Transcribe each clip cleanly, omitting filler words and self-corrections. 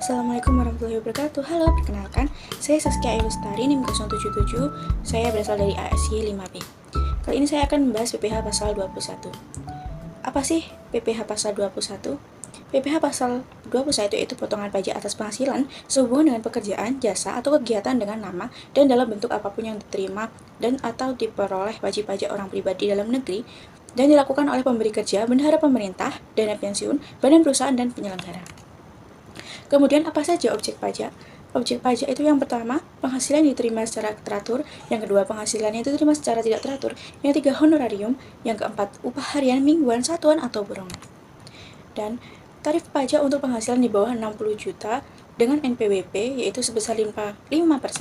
Assalamualaikum warahmatullahi wabarakatuh. Halo, perkenalkan, saya Saskia Elustari, NIM 077. Saya berasal dari ASY 5B. Kali ini saya akan membahas PPh pasal 21. Apa sih PPh pasal 21? PPh pasal 21 yaitu potongan pajak atas penghasilan sehubungan dengan pekerjaan, jasa, atau kegiatan dengan nama dan dalam bentuk apapun yang diterima dan atau diperoleh wajib pajak orang pribadi dalam negeri dan dilakukan oleh pemberi kerja, bendahara pemerintah, dana pensiun, badan perusahaan, dan penyelenggara. Kemudian apa saja objek pajak? Objek pajak itu yang pertama, penghasilan diterima secara teratur, yang kedua, penghasilannya itu diterima secara tidak teratur, yang ketiga, honorarium, yang keempat, upah harian, mingguan, satuan, atau burongan. Dan tarif pajak untuk penghasilan di bawah 60 juta dengan NPWP yaitu sebesar 5%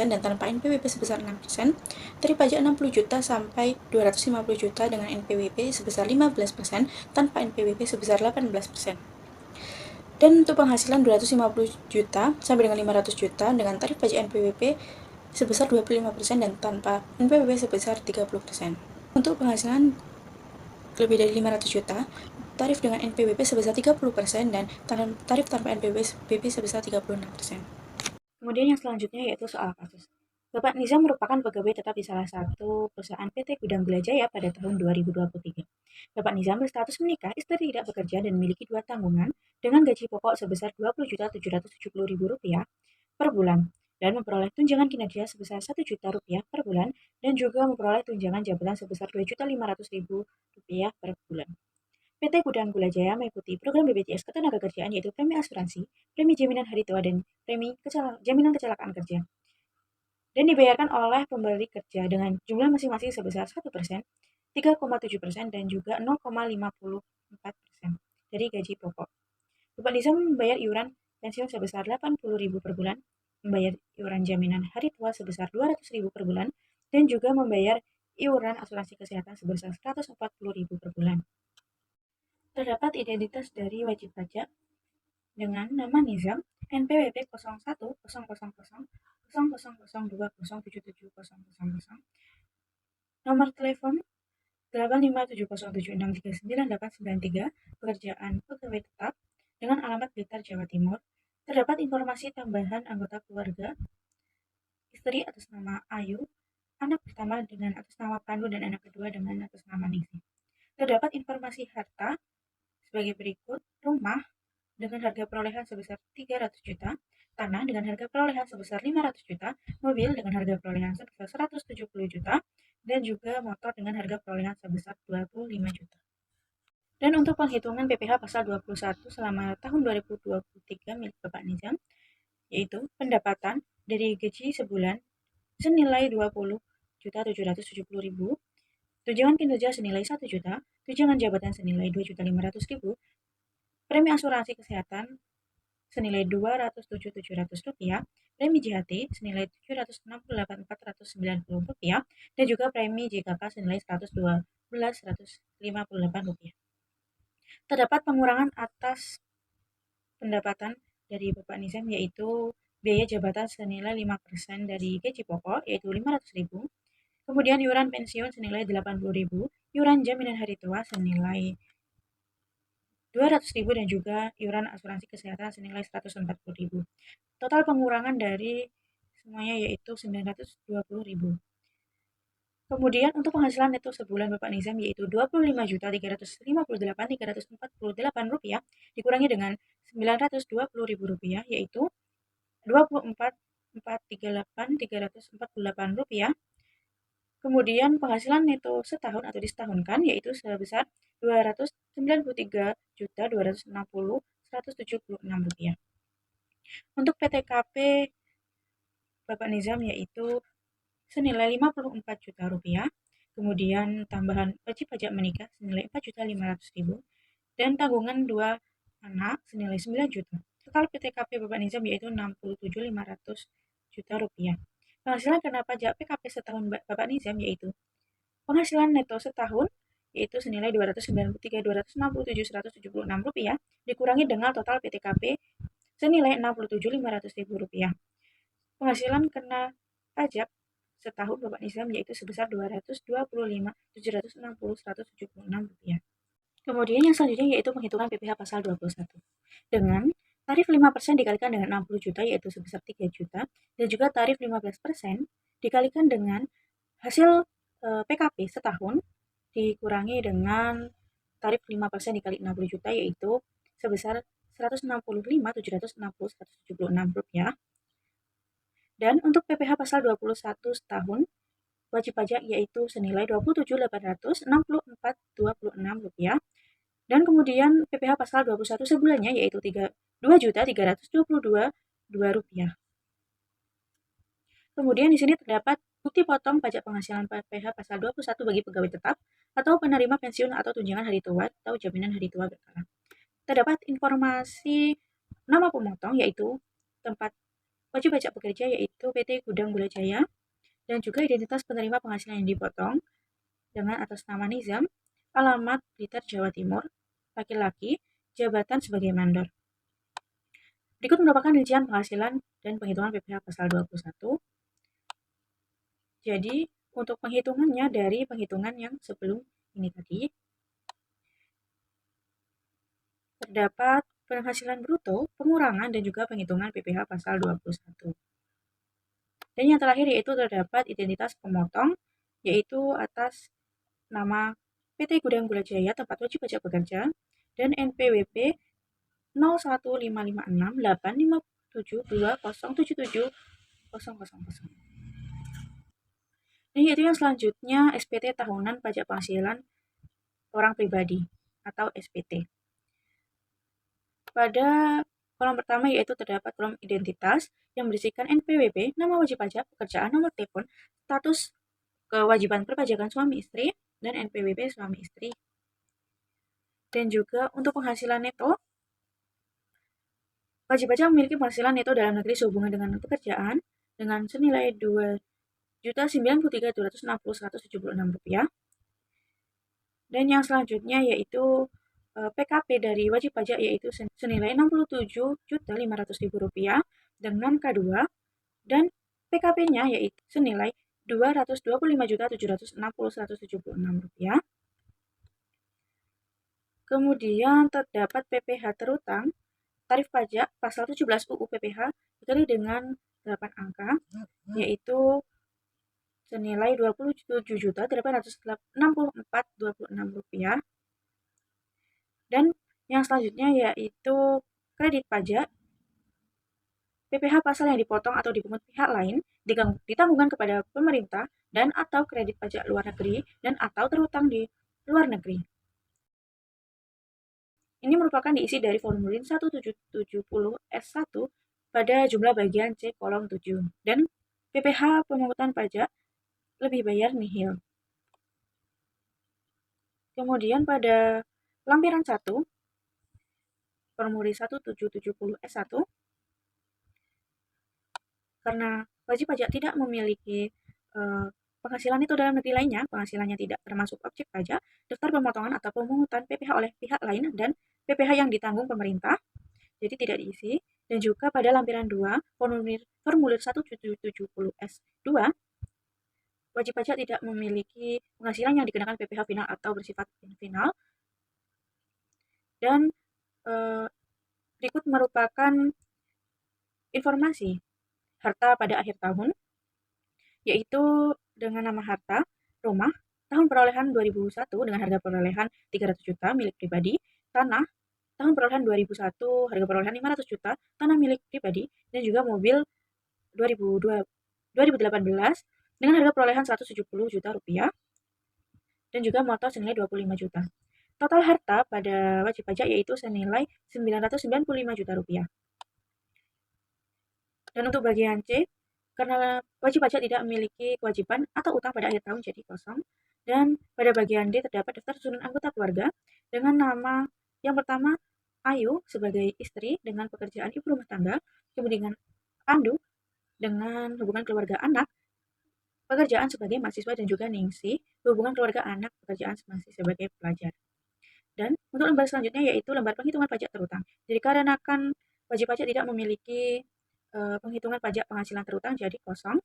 dan tanpa NPWP sebesar 6%, tarif pajak 60 juta sampai 250 juta dengan NPWP sebesar 15%, tanpa NPWP sebesar 18%. Dan untuk penghasilan 250 juta sampai dengan 500 juta dengan tarif pajak NPWP sebesar 25% dan tanpa NPWP sebesar 30%. Untuk penghasilan lebih dari 500 juta, tarif dengan NPWP sebesar 30% dan tarif tanpa NPWP sebesar 36%. Kemudian yang selanjutnya yaitu soal kasus. Bapak Nizam merupakan pegawai tetap di salah satu perusahaan PT Gudang Gula Jaya pada tahun 2023. Bapak Nizam berstatus menikah, istri tidak bekerja dan memiliki 2 tanggungan dengan gaji pokok sebesar Rp20.770.000 per bulan dan memperoleh tunjangan kinerja sebesar Rp1 juta per bulan dan juga memperoleh tunjangan jabatan sebesar Rp2.500.000 per bulan. PT Gudang Gula Jaya mengikuti program BPJS Ketenagakerjaan yaitu premi asuransi, premi jaminan hari tua, dan premi jaminan kecelakaan kerja. Dan dibayarkan oleh pemberi kerja dengan jumlah masing-masing sebesar 1%, 3,7%, dan juga 0,54% dari gaji pokok. Bapak Nizam membayar iuran pensiun sebesar Rp80.000 per bulan, membayar iuran jaminan hari tua sebesar Rp200.000 per bulan, dan juga membayar iuran asuransi kesehatan sebesar Rp140.000 per bulan. Terdapat identitas dari wajib pajak dengan nama Nizam, NPWP 010000207700, nomor telepon 85707639893, pekerjaan pegawai tetap dengan alamat Blitar, Jawa Timur. Terdapat informasi tambahan anggota keluarga, istri atas nama Ayu, anak pertama dengan atas nama Pandu, dan anak kedua dengan atas nama Ningsih. Terdapat informasi harta sebagai berikut: rumah dengan harga perolehan sebesar 300 juta, tanah dengan harga perolehan sebesar 500 juta, mobil dengan harga perolehan sebesar 170 juta, dan juga motor dengan harga perolehan sebesar 25 juta. Dan untuk penghitungan PPh pasal 21 selama tahun 2023 milik Bapak Nizam, yaitu pendapatan dari gaji sebulan senilai 20.770.000, tunjangan kinerja senilai 1 juta, tunjangan jabatan senilai 2.500.000, premi asuransi kesehatan senilai Rp207.700, premi JHT senilai Rp768.490, dan juga premi JKK senilai Rp112.158. Terdapat pengurangan atas pendapatan dari Bapak Nizam yaitu biaya jabatan senilai 5% dari gaji pokok yaitu Rp500.000, kemudian iuran pensiun senilai Rp80.000, iuran jaminan hari tua senilai Rp200.000, dan juga iuran asuransi kesehatan senilai Rp140.000. Total pengurangan dari semuanya yaitu Rp920.000. Kemudian untuk penghasilan neto sebulan Bapak Nizam yaitu Rp25.358.348 dikurangi dengan Rp920.000 yaitu Rp24.438.348. Kemudian penghasilan neto setahun atau disetahunkan yaitu sebesar Rp293.260.176. Untuk PTKP Bapak Nizam yaitu senilai Rp54 juta, kemudian tambahan wajib pajak menikah senilai Rp4.500.000, dan tanggungan 2 anak senilai Rp9 juta. Total PTKP Bapak Nizam yaitu Rp67.500 juta. Penghasilan karena pajak PKP setahun Bapak Nizam yaitu penghasilan neto setahun yaitu senilai Rp293.267.176 dikurangi dengan total PTKP senilai Rp67.500.000. Penghasilan kena pajak setahun Bapak Nizam yaitu sebesar Rp225.760.176. Kemudian yang selanjutnya yaitu penghitungan PPh pasal 21. Dengan Tarif 5% dikalikan dengan 60 juta yaitu sebesar 3 juta, dan juga tarif 15% dikalikan dengan hasil PKP setahun dikurangi dengan tarif 5% dikali 60 juta yaitu sebesar Rp165.760.176. Dan untuk PPh pasal 21 setahun wajib pajak yaitu senilai Rp27.864.26. Dan kemudian PPh pasal 21 sebulannya yaitu Rp2.322.2. Kemudian di sini terdapat bukti potong pajak penghasilan PPh pasal 21 bagi pegawai tetap atau penerima pensiun atau tunjangan hari tua atau jaminan hari tua berkala. Terdapat informasi nama pemotong yaitu tempat wajib pajak pekerja yaitu PT Gudang Gula Jaya, dan juga identitas penerima penghasilan yang dipotong dengan atas nama Nizam, alamat Blitar, Jawa Timur, laki-laki, jabatan sebagai mandor. Berikut merupakan rincian penghasilan dan penghitungan PPh pasal 21. Jadi, untuk penghitungannya dari penghitungan yang sebelum ini tadi, terdapat penghasilan bruto, pengurangan, dan juga penghitungan PPh pasal 21. Dan yang terakhir yaitu terdapat identitas pemotong, yaitu atas nama PT Gudang Gula Jaya tempat wajib pajak bekerja, dan NPWP 0155685720770000. Dan yaitu yang selanjutnya SPT tahunan pajak penghasilan orang pribadi atau SPT. Pada kolom pertama yaitu terdapat kolom identitas yang berisikan NPWP, nama wajib pajak pekerjaan, nomor telepon, status kewajiban perpajakan suami istri, dan NPWP suami istri. Dan juga untuk penghasilan neto, wajib pajak memiliki penghasilan neto dalam negeri sehubungan dengan pekerjaan dengan senilai Rp2.093.260.176. Dan yang selanjutnya yaitu PKP dari wajib pajak yaitu senilai Rp67.500.000 dengan K2, dan PKP-nya yaitu senilai Rp225.760.176. Kemudian terdapat PPh terutang, tarif pajak pasal 17 UU PPh dikali dengan 8 angka yaitu senilai Rp27.864.26. Dan yang selanjutnya yaitu kredit pajak, PPh pasal yang dipotong atau dipungut pihak lain ditanggungan kepada pemerintah dan atau kredit pajak luar negeri dan atau terutang di luar negeri. Ini merupakan diisi dari formulir 1770S1 pada jumlah bagian C kolom 7. Dan PPh pemungutan pajak lebih bayar nihil. Kemudian pada lampiran 1, formulir 1770S1, karena wajib pajak tidak memiliki penghasilan itu dalam negeri lainnya, penghasilannya tidak termasuk objek pajak, daftar pemotongan atau pemungutan PPh oleh pihak lain, dan PPh yang ditanggung pemerintah, jadi tidak diisi. Dan juga pada lampiran 2, formulir 1770S2, wajib pajak tidak memiliki penghasilan yang dikenakan PPh final atau bersifat final. Dan berikut merupakan informasi harta pada akhir tahun, yaitu dengan nama harta, rumah, tahun perolehan 2001 dengan harga perolehan 300 juta milik pribadi, tanah, tahun perolehan 2001 harga perolehan 500 juta, tanah milik pribadi, dan juga mobil 2018 dengan harga perolehan 170 juta rupiah, dan juga motor senilai 25 juta. Total harta pada wajib pajak yaitu senilai 995 juta rupiah. Dan untuk bagian C, karena wajib pajak tidak memiliki kewajiban atau utang pada akhir tahun jadi kosong. Dan pada bagian D terdapat daftar susunan anggota keluarga dengan nama yang pertama Ayu sebagai istri dengan pekerjaan ibu rumah tangga, kemudian Pandu dengan hubungan keluarga anak, pekerjaan sebagai mahasiswa, dan juga Ningsi hubungan keluarga anak, pekerjaan masih sebagai pelajar. Dan untuk lembar selanjutnya yaitu lembar penghitungan pajak terutang. Jadi karena wajib pajak tidak memiliki penghitungan pajak penghasilan terutang jadi kosong.